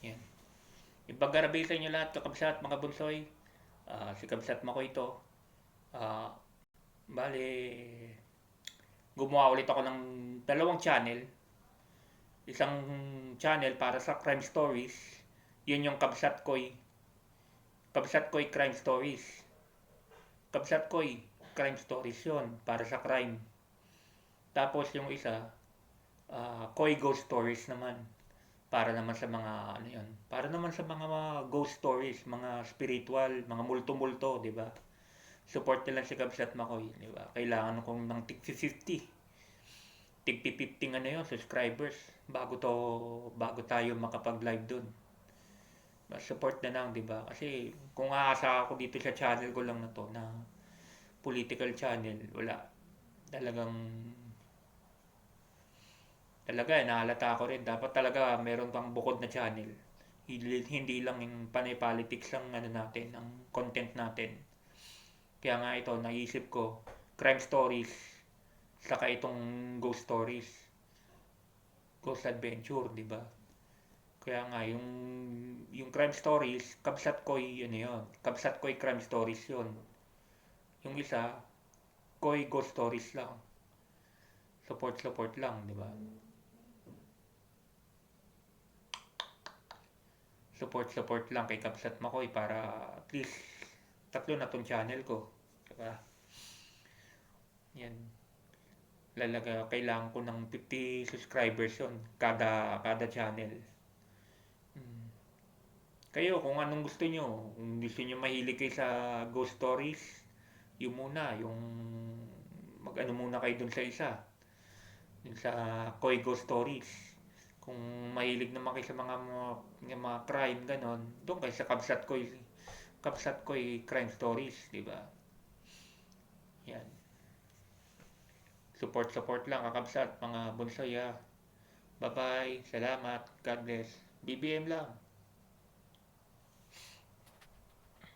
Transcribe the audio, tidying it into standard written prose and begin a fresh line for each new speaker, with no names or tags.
Yan. Ipag-garabi sa inyo lahat, kakabsat, mga bunsoy. Si Kabsat Mako ito. Ah, bale, gumawa ulit ako ng dalawang channel. Isang channel para sa crime stories. Yun yung Kabsat Koy. Kabsat Koy Crime Stories. Kabsat Koy Crime Stories yun, para sa crime. Tapos yung isa, Koy Ghost Stories naman. Para naman sa mga ano yun. Para naman sa mga ghost stories, mga spiritual, mga multo-multo, di ba? Support nila si Kabsat Makoy, di ba? Kailangan kong ng tig 50. Tig 50 ano yun, subscribers bago tayo makapag-live dun. Support na lang, di ba? Kasi kung aasa ako dito sa channel ko lang na to na political channel, wala. Talagang talaga nahalata ko rin. Dapat talaga meron pang bukod na channel. Hindi lang yung panay politics lang ano natin, ang content natin. Kaya nga ito, naisip ko, crime stories, saka itong ghost stories, ghost adventure, di ba? Kaya nga, yung crime stories, Kabsat Koy, yun yun. Kabsat Koy crime stories yun. Yung isa, Koy ghost stories lang. Support lang, di ba? Support lang kay Kabsat Makoy para at least tatlo na tong channel ko. Diba? Yan. Kailangan ko ng 50 subscribers yon kada channel. Hmm. Kayo, kung anong gusto nyo. Kung gusto nyo mahilig kayo sa ghost stories, yung muna, yung mag-ano muna kayo dun sa isa. Dun sa Koy Ghost Stories. Kung mahilig naman kayo sa mga crime, ganon, doon kayo sa Kabsat Koy Crime Stories, di ba? Yan. Support lang, kakabsat, mga bunsoy, ha. Bye-bye, salamat, God bless. BBM lang.